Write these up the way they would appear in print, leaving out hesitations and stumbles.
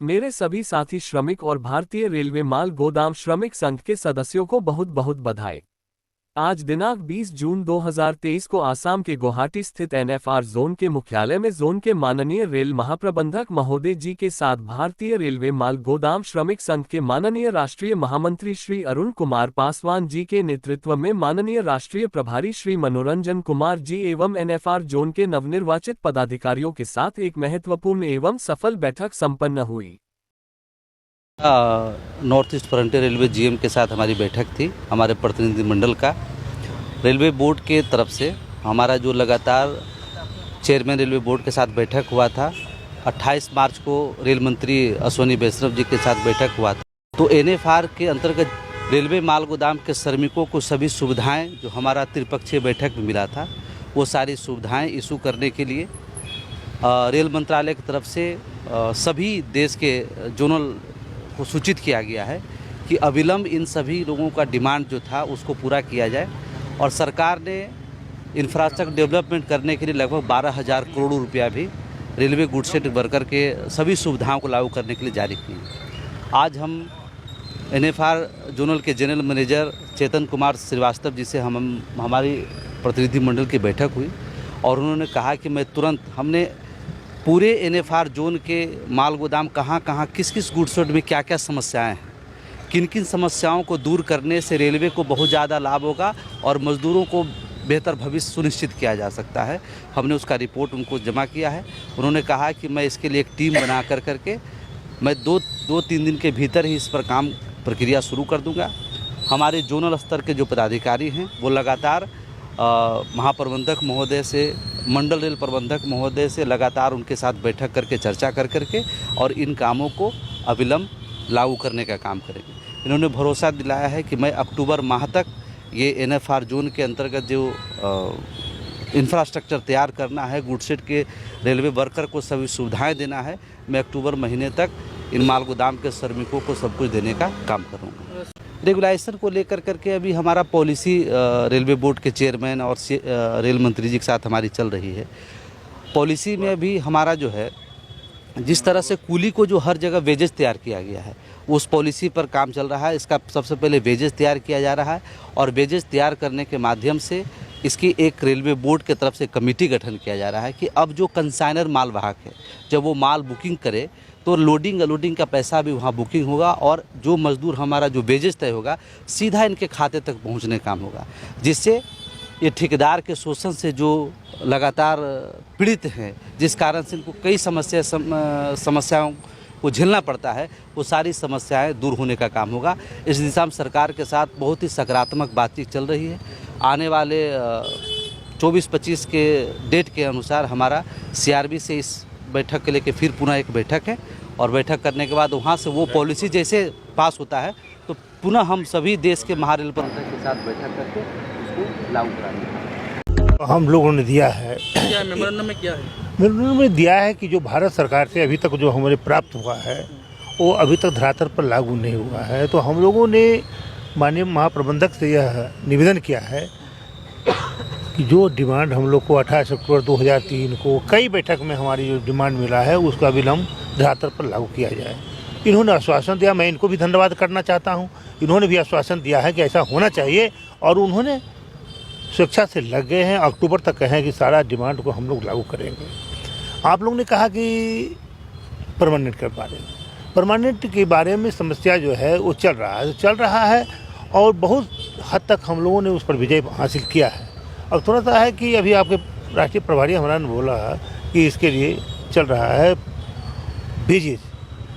मेरे सभी साथी श्रमिक और भारतीय रेलवे माल गोदाम श्रमिक संघ के सदस्यों को बहुत बहुत बधाई। आज दिनांक 20 जून 2023 को आसाम के गुवाहाटी स्थित एनएफआर जोन के मुख्यालय में जोन के माननीय रेल महाप्रबंधक महोदय जी के साथ भारतीय रेलवे माल गोदाम श्रमिक संघ के माननीय राष्ट्रीय महामंत्री श्री अरुण कुमार पासवान जी के नेतृत्व में माननीय राष्ट्रीय प्रभारी श्री मनोरंजन कुमार जी एवं एनएफआर जोन के नवनिर्वाचित पदाधिकारियों के साथ एक महत्वपूर्ण एवं सफल बैठक संपन्न हुई। North east frontier railway GM के साथ हमारी बैठक थी। हमारे प्रतिनिधिमंडल का रेलवे बोर्ड के तरफ से हमारा जो लगातार चेयरमैन रेलवे बोर्ड के साथ बैठक हुआ था, 28 मार्च को रेल मंत्री अश्विनी वैष्णव जी के साथ बैठक हुआ था। तो एनएफआर के अंतर्गत रेलवे माल गोदाम के श्रमिकों को सभी सुविधाएं जो हमारा त्रिपक्षीय बैठक में मिला था, वो सारी सुविधाएं इशू करने के लिए रेल मंत्रालय की तरफ से सभी देश के जोनल को सूचित किया गया है कि अविलंब इन सभी लोगों का डिमांड जो था उसको पूरा किया जाए। और सरकार ने इंफ्रास्ट्रक्चर डेवलपमेंट करने के लिए लगभग 12,000 करोड़ रुपया भी रेलवे गुड्स एंड वर्कर के सभी सुविधाओं को लागू करने के लिए जारी किए। आज हम एनएफआर जोनल के जनरल मैनेजर चेतन कुमार श्रीवास्तव जी से हमारी प्रतिनिधिमंडल की बैठक हुई और उन्होंने कहा कि मैं तुरंत हमने पूरे एनएफआर जोन के माल गोदाम कहाँ किस किस गुड्स में क्या क्या समस्याएं हैं, किन किन समस्याओं को दूर करने से रेलवे को बहुत ज़्यादा लाभ होगा और मज़दूरों को बेहतर भविष्य सुनिश्चित किया जा सकता है। हमने उसका रिपोर्ट उनको जमा किया है। उन्होंने कहा कि मैं इसके लिए एक टीम बना करके मैं दो तीन दिन के भीतर ही इस पर काम प्रक्रिया शुरू कर दूँगा। हमारे जोनल स्तर के जो पदाधिकारी हैं वो लगातार महाप्रबंधक महोदय से, मंडल रेल प्रबंधक महोदय से लगातार उनके साथ बैठक करके चर्चा करके और इन कामों को अविलंब लागू करने का काम करेंगे। इन्होंने भरोसा दिलाया है कि मैं अक्टूबर माह तक ये एनएफआर जोन के अंतर्गत जो इंफ्रास्ट्रक्चर तैयार करना है, गुडसेट के रेलवे वर्कर को सभी सुविधाएं देना है, मैं अक्टूबर महीने तक इन माल गोदाम के श्रमिकों को सब कुछ देने का काम करूँगा। रेगुलाइजेशन को लेकर करके अभी हमारा पॉलिसी रेलवे बोर्ड के चेयरमैन और रेल मंत्री जी के साथ हमारी चल रही है। पॉलिसी में अभी हमारा जो है, जिस तरह से कूली को जो हर जगह वेजेस तैयार किया गया है, उस पॉलिसी पर काम चल रहा है। इसका सबसे पहले वेजेस तैयार किया जा रहा है और वेजेस तैयार करने के माध्यम से इसकी एक रेलवे बोर्ड के तरफ से कमेटी गठन किया जा रहा है कि अब जो कंसाइनर मालवाहक है, जब वो माल बुकिंग करे तो लोडिंग अनलोडिंग का पैसा भी वहाँ बुकिंग होगा और जो मजदूर हमारा जो वेजेस तय होगा सीधा इनके खाते तक पहुँचने काम होगा, जिससे ये ठेकेदार के शोषण से जो लगातार पीड़ित हैं, जिस कारण से इनको कई समस्याओं को झेलना पड़ता है, वो सारी समस्याएं दूर होने का काम होगा। इस दिशा में सरकार के साथ बहुत ही सकारात्मक बातचीत चल रही है। आने वाले 24-25 के डेट के अनुसार हमारा सीआरबी से इस बैठक के लेके फिर पुनः एक बैठक है और बैठक करने के बाद वहाँ से वो पॉलिसी जैसे पास होता है तो पुनः हम सभी देश के महारेल प्रबंधक के साथ बैठक करके उसको लागू कराएंगे। हम लोगों ने दिया है, क्या मेमोरेंडम में क्या है? मेमोरेंडम में दिया है कि जो भारत सरकार से अभी तक जो हमारे प्राप्त हुआ है वो अभी तक धरातल पर लागू नहीं हुआ है। तो हम लोगों ने माननीय महाप्रबंधक से यह निवेदन किया है कि जो डिमांड हम लोग को 28 अक्टूबर 2003 को कई बैठक में हमारी जो डिमांड मिला है उसका अविलंब धरातल पर लागू किया जाए। इन्होंने आश्वासन दिया, मैं इनको भी धन्यवाद करना चाहता हूँ। इन्होंने भी आश्वासन दिया है कि ऐसा होना चाहिए और उन्होंने स्वेच्छा से लग गए हैं। अक्टूबर तक कहें कि सारा डिमांड को हम लोग लागू करेंगे। आप लोग ने कहा कि परमानेंट के बारे में समस्या जो है वो चल रहा है और बहुत हद तक हम लोगों ने उस पर विजय हासिल किया है। और थोड़ा सा है कि अभी आपके राष्ट्रीय प्रभारी हमारा ने बोला कि इसके लिए चल रहा है बेजिस,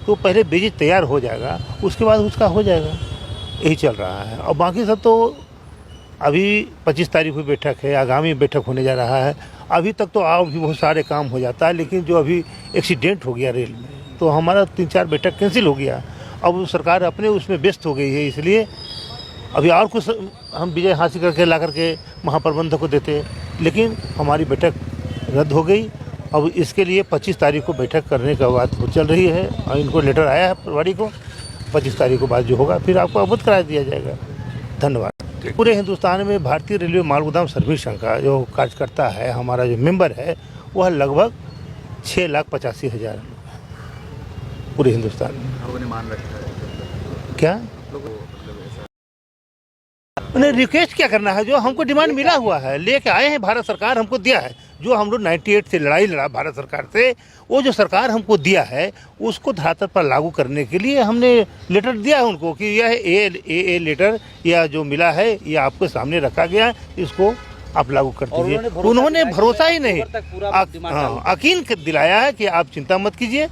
तो पहले बेजिस तैयार हो जाएगा, उसके बाद उसका हो जाएगा, यही चल रहा है। और बाकी सब तो अभी 25 तारीख को बैठक है, आगामी बैठक होने जा रहा है। अभी तक तो और भी बहुत सारे काम हो जाता है, लेकिन जो अभी एक्सीडेंट हो गया रेल में तो हमारा 3-4 बैठक कैंसिल हो गया। अब सरकार अपने उसमें व्यस्त हो गई है, इसलिए अभी और कुछ हम विजय हासिल करके ला करके महाप्रबंधक को देते, लेकिन हमारी बैठक रद्द हो गई। अब इसके लिए 25 तारीख को बैठक करने का बात चल रही है और इनको लेटर आया है प्रभारी को। 25 तारीख को बाद जो होगा फिर आपको अवगत करा दिया जाएगा। धन्यवाद। पूरे हिंदुस्तान में भारतीय रेलवे माल गोदाम श्रमिक संघ का जो कार्यकर्ता है, हमारा जो मेंबर है, वह लगभग 6,85,000 पूरे हिंदुस्तान में। लोगों ने मान रखा है क्या लोगों मतलब ऐसा उन्हें रिक्वेस्ट क्या करना है, जो हमको डिमांड मिला हुआ है लेके आए हैं, भारत सरकार हमको दिया है, जो हम लोग 98 से लड़ाई लड़ा भारत सरकार से, वो जो सरकार हमको दिया है उसको धरातल पर लागू करने के लिए हमने लेटर दिया है उनको कि यह ए लेटर या जो मिला है ये आपके सामने रखा गया है, इसको आप लागू कर दीजिए। उन्होंने भरोसा ही नहीं, यकीन दिलाया है कि आप चिंता मत कीजिए,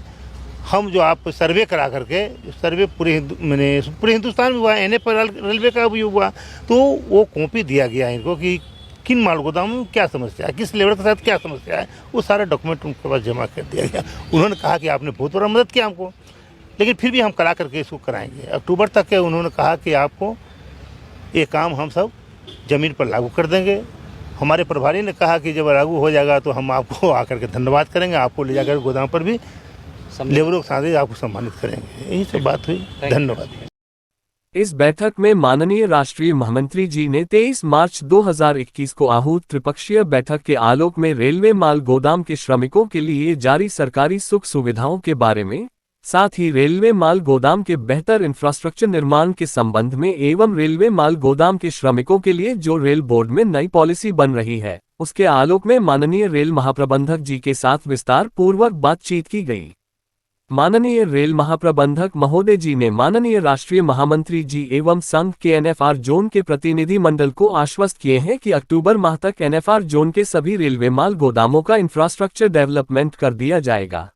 हम जो आप सर्वे करा करके, सर्वे पूरे पूरे हिंदुस्तान में हुआ, रेलवे का भी हुआ, तो वो कॉपी दिया गया है इनको कि किन माल गोदामों में क्या समस्या है, किस लेबर के साथ क्या समस्या है, वो सारा डॉक्यूमेंट उनके पास जमा कर दिया गया। उन्होंने कहा कि आपने बहुत बड़ा मदद किया हमको, लेकिन फिर भी हम करा करके इसको कराएंगे। अक्टूबर तक के उन्होंने कहा कि आपको ये काम हम सब ज़मीन पर लागू कर देंगे। हमारे प्रभारी ने कहा कि जब लागू हो जाएगा तो हम आपको आकर के धन्यवाद करेंगे, आपको ले जाकर गोदाम पर भी लेबरों के साथ ही आपको सम्मानित करेंगे। यही सब बात हुई। धन्यवाद। इस बैठक में माननीय राष्ट्रीय महामंत्री जी ने 23 मार्च 2021 को आहूत त्रिपक्षीय बैठक के आलोक में रेलवे माल गोदाम के श्रमिकों के लिए जारी सरकारी सुख सुविधाओं के बारे में, साथ ही रेलवे माल गोदाम के बेहतर इंफ्रास्ट्रक्चर निर्माण के संबंध में एवं रेलवे माल गोदाम के श्रमिकों के लिए जो रेल बोर्ड में नई पॉलिसी बन रही है, उसके आलोक में माननीय रेल महाप्रबंधक जी के साथ विस्तार पूर्वक बातचीत की गई। माननीय रेल महाप्रबंधक महोदय जी ने माननीय राष्ट्रीय महामंत्री जी एवं संघ के एनएफआर जोन के प्रतिनिधि मंडल को आश्वस्त किए हैं कि अक्टूबर माह तक एनएफआर जोन के सभी रेलवे माल गोदामों का इंफ्रास्ट्रक्चर डेवलपमेंट कर दिया जाएगा।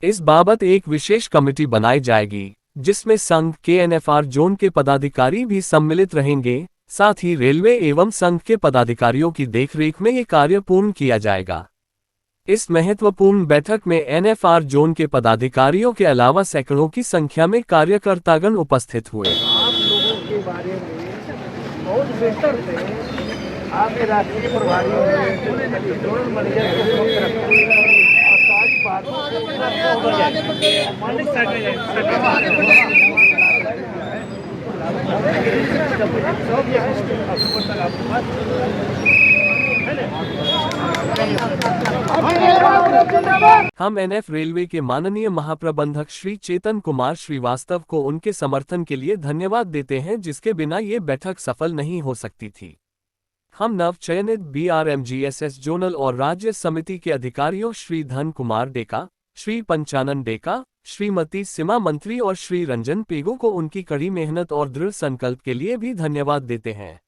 इस बाबत एक विशेष कमेटी बनाई जाएगी जिसमें संघ के एनएफआर जोन के पदाधिकारी भी सम्मिलित रहेंगे, साथ ही रेलवे एवं संघ के पदाधिकारियों की देखरेख में ये कार्य पूर्ण किया जाएगा। इस महत्वपूर्ण बैठक में एनएफआर जोन के पदाधिकारियों के अलावा सैकड़ों की संख्या में कार्यकर्तागण उपस्थित हुए। आप लोगों के बारे में बहुत बेहतर थे, आपके राष्ट्रीय प्रभारियों ने जोनल मैनेजर के वक्त रखते और सारी बातों हम एनएफ रेलवे के माननीय महाप्रबंधक श्री चेतन कुमार श्रीवास्तव को उनके समर्थन के लिए धन्यवाद देते हैं, जिसके बिना ये बैठक सफल नहीं हो सकती थी। हम नव चयनित BRMGSS जोनल और राज्य समिति के अधिकारियों श्री धन कुमार डेका, श्री पंचानन डेका, श्रीमती सीमा मंत्री और श्री रंजन पेगो को उनकी कड़ी मेहनत और दृढ़ संकल्प के लिए भी धन्यवाद देते हैं।